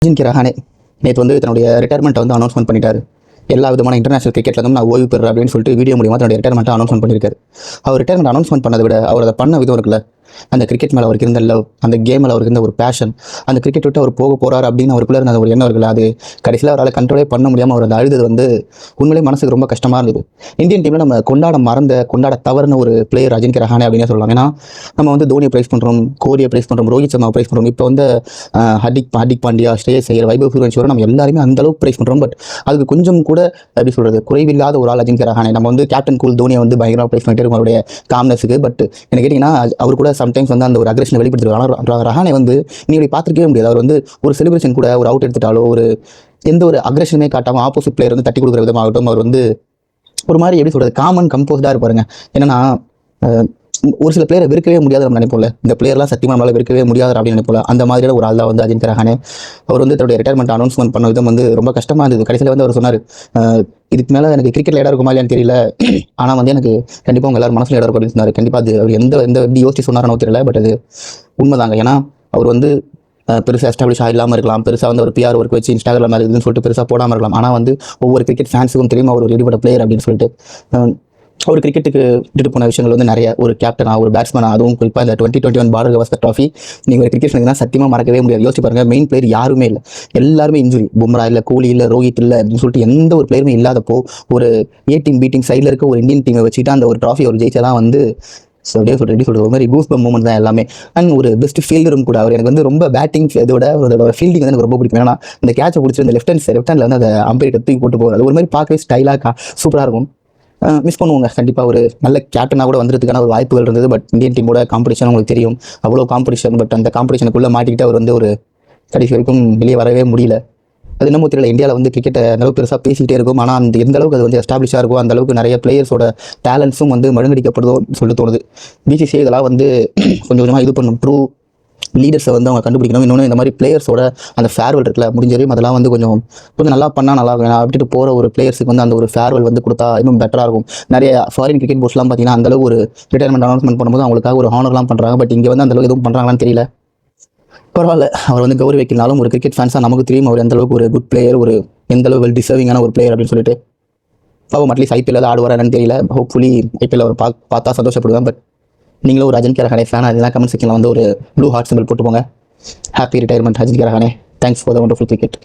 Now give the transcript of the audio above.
அஜின்கிய ரஹானே நேற்று வந்து தன்னுடைய ரிட்டையர்மெண்ட்டை வந்து அனௌன்ஸ்மெண்ட் பண்ணிட்டாரு. எல்லா விதமான இன்டர்நேஷனல் கிரிக்கெட்ல வந்து நான் ஓய்வு பெறுறேன் அப்படின்னு சொல்லிட்டு வீடியோ மூலியமாக தன்னுடைய ரிட்டையர்மெண்ட்டை அனௌன்ஸ்மெண்ட் பண்ணியிருக்காரு. அவர் ரிட்டையர்மெண்ட் அனௌன்ஸ்மெண்ட் பண்ணதை விட அவர் அதை பண்ண விதம் இருக்குல்ல, அந்த கிரிக்கெட் மேலே அவருக்கு இருந்த லவ், அந்த கேம் மேலே அவருக்கு இருந்த ஒரு பேஷன், அந்த கிரிக்கெட் விட்டு அவர் போக போறாரு அப்படின்னு அவருக்குள்ள இருந்த ஒரு எண்ணம் இருக்குல்ல, அது கடைசியில் அவரால் கண்ட்ரோலே பண்ண முடியாமல் அவர் அந்த அழுது வந்து உண்மையிலே மனசுக்கு ரொம்ப கஷ்டமாக இருந்தது. இந்தியன் டீமில் நம்ம கொண்டாட தவறுன ஒரு பிளேயர் அஜின்கிய ரஹானே அப்படின்னு சொல்லலாம். ஏன்னா நம்ம வந்து தோனியை ப்ரைஸ் பண்ணுறோம், கோலியை ப்ரைஸ் பண்ணுறோம், ரோஹித் சர்மா ப்ரைஸ் பண்ணுறோம், இப்போ வந்து ஹர்திக் பாண்டியா, ஸ்ரேயஸ் ஐயர், வைபவ் சூரியவன்சி நம்ம எல்லாருமே அந்த அளவுக்கு ப்ரைஸ் பண்ணுறோம். பட் அதுக்கு கொஞ்சம் கூட எப்படி சொல்கிறது, குறைவில்லாத ஒரு ஆள் அஜின்கிய ரஹானே. நம்ம வந்து கேப்டன் கூல் தோனியை வந்து பயங்கரமாக ப்ரைஸ் பண்ணிட்டு இருக்கோம் அவருடைய காம்னஸுக்கு. பட் என்ன கேட்டிங்கன்னா அவர் கூட சம்டைம்ஸ் வந்து அந்த ஒரு அக்ரெஷனை வெளிப்படுத்திருக்காரு. ஆனால் ரஹானே வந்து நீ இப்படி பார்த்துருக்கவே முடியாது. அவர் வந்து ஒரு செலிப்ரேஷன் கூட ஒரு அவுட் எடுத்துட்டாலோ ஒரு எந்த ஒரு அக்ரெஷனுமே காட்டாமல் ஆப்போசிட் பிளேயர் வந்து தட்டி கொடுக்குற விதமாகட்டும், அவர் வந்து ஒரு மாதிரி எப்படி சொல்கிறது, காமன் கம்போஸ்டாக இருப்பாருங்க. என்னன்னா ஒரு சில பிளேயரை வெறுக்கவே முடியாது நம்ம நினைப்போம்ல, இந்த பிளேயர்லாம் சத்தியமாக நம்மளால் வெறுக்கவே முடியாது அப்படின்னு நினைப்போம்ல. அந்த மாதிரியான ஒரு ஆள் தான் வந்து அஜின்கிய ரஹானே. அவர் வந்து தன்னுடைய ரிட்டையர்மெண்ட் அனௌன்ஸ்மெண்ட் பண்ண விதம் வந்து ரொம்ப கஷ்டமாக இருந்தது. கடைசியில் வந்து அவர் சொன்னார், இதுக்கு மேலே எனக்கு கிரிக்கெட்டில் இடம் இருக்குமா இல்லையான்னு தெரியல, ஆனால் வந்து எனக்கு கண்டிப்பாக உங்கள் எல்லாரும் மனசில் இடம் இருக்கும் அப்படின்னு சொன்னார். கண்டிப்பாக அது அவர் எந்த எப்படி யோசிச்சு சொன்னாரோ தெரியல, பட் அது உண்மைதாங்க. ஏன்னா அவர் வந்து பெருசாக எஸ்டாப்ளிஷ் இல்லாமல் இருக்கலாம், பெருசாக வந்து ஒரு பிஆர் ஒர்க் வச்சு இன்ஸ்டாகிராம் இருக்குதுன்னு சொல்லிட்டு பெருசாக போடாமல் இருக்கலாம். ஆனால் வந்து ஒவ்வொரு கிரிக்கெட் ஃபேன்ஸுக்கும் தெரியும் அவர் ஒரு ஈடுபட்ட பிளேயர் அப்படின்னு சொல்லிட்டு. ஒரு கிரிக்கெட்டுக்கு விட்டுட்டு போன விஷயங்கள் வந்து நிறைய, ஒரு கேப்டனாக, ஒரு பேட்ஸ்மேனாக, அதுவும் குறிப்பாக இந்த 2021 பார்டர் கவாஸ்கர் ட்ராஃபி நீங்கள் ஒரு கிரிக்கெட் ஃபேன்ஸ்னா சத்தியமாக மறக்கவே முடியாது. யோசிச்சு பாருங்க, மெயின் பிளேயர் யாருமே இல்லை, எல்லாருமே இன்ஜுரி. பும்ரா இல்லை, கோலி இல்லை, ரோஹித் இல்லை அப்படின்னு சொல்லிட்டு எந்த ஒரு பிளேயருமே இல்லாதப்போ ஒரு ஏ டீம் பி டீம் சைடில் இருக்க ஒரு இந்தியன் டீமை வச்சுட்டு அந்த ஒரு ட்ராஃபி அவர் ஜெயிச்சதான் வந்து அப்படியே சொல்கிறது ஒரு மாதிரி கூஸ் பம்ப் மூமெண்ட் தான் எல்லாமே. அண்ட் ஒரு பெஸ்ட் ஃபீல்டரும் கூட அவர். எனக்கு வந்து ரொம்ப பேட்டிங் இதோட ஒரு ஃபீல்டிங் வந்து எனக்கு ரொம்ப பிடிக்கும். ஏன்னா இந்த கேட்சை பிடிச்சி இந்த லெஃப்ட் ஹேண்டில் வந்து அந்த அம்பையர் தூக்கி போட்டு போகிறது, அது ஒரு மாதிரி பார்க்கவே ஸ்டைலாக சூப்பராக இருக்கும். மிஸ் பண்ணுவாங்க கண்டிப்பாக. ஒரு நல்ல கேப்டனாக கூட வந்துறதுக்கான ஒரு வாய்ப்புகள் இருந்தது. பட் இந்தியன் டீமோட காம்படிஷன் உங்களுக்கு தெரியும், அவ்வளோ காம்படிஷன். பட் அந்த காம்படிஷனுக்குள்ளே மாட்டிக்கிட்டு அவர் வந்து ஒரு கடைசி வரைக்கும் வெளியே வரவே முடியல. அது என்னமோ தெரியல, இந்தியாவில் வந்து கிரிக்கெட்டை அந்தளவுக்கு பெருசாக பேசிகிட்டே இருக்கும், ஆனால் அந்த எந்த அளவுக்கு அது வந்து எஸ்டாப்ளிஷாக இருக்கும், அந்த அளவுக்கு நிறைய பிளேயர்ஸோட டேலண்ட்ஸும் வந்து மழுங்கடிக்கப்படுதோ சொல்லி தோணுது. பிசிசிஐ இதெல்லாம் வந்து கொஞ்சம் கொஞ்சமாக இது பண்ணும், ட்ரூ லீடர்ஸை வந்து அவங்க கண்டுபிடிக்கணும். இன்னொன்று இந்த மாதிரி பிளேயர்ஸோட அந்த ஃபேர்வெல் இருக்குல்ல, முடிஞ்சவரையும் அதெல்லாம் வந்து கொஞ்சம் நல்லா பண்ணால் நல்லா இருக்கும். அப்படின்ட்டு போகிற ஒரு பிளேயர்ஸுக்கு வந்து அந்த ஒரு ஃபேர்வெல் வந்து கொடுத்தா இன்னும் பெட்டராக இருக்கும். நிறைய ஃபாரின் கிரிக்கெட் போர்ட்ஸ்லாம் பார்த்தீங்கன்னா அந்தளவுக்கு ஒரு ரிட்டையர்மெண்ட் அனௌன்ஸ்மெண்ட் பண்ணும்போது அவங்களுக்காக ஒரு ஹானர்லாம் பண்ணுறாங்க. பட் இங்கே வந்து அந்தளவுக்கு எதுவும் பண்ணுறாங்களான்னு தெரியல. பரவாயில்ல, அவர் வந்து கௌரவிக்கனாலும் ஒரு கிரிக்கெட் ஃபேன்ஸாக நமக்கு தெரியும் அவர் எந்தளவுக்கு ஒரு குட் பிளேயர், ஒரு எந்தளவு வெல் டிசர்விங்கான ஒரு பிளேயர் அப்படின்னு சொல்லிட்டு. பாவம் அட்லீஸ்ட் ஐபிஎல் ஆடுவார் என்னன்னு தெரியல. ஹோப்ஃபுல்லி ஐபிஎல் அவர் பார்த்தா சந்தோஷப்படுவேன். பட் நீங்களும் ஒரு அஜின்கிய ரஹானே ஃபேன் அதெல்லாம் கமெண்ட் செக்ஷனில் வந்து ஒரு ப்ளூ ஹார்ட் சிம்பிள் போட்டு போங்க. Happy retirement Ajinkya Rahane. Thanks for the wonderful cricket.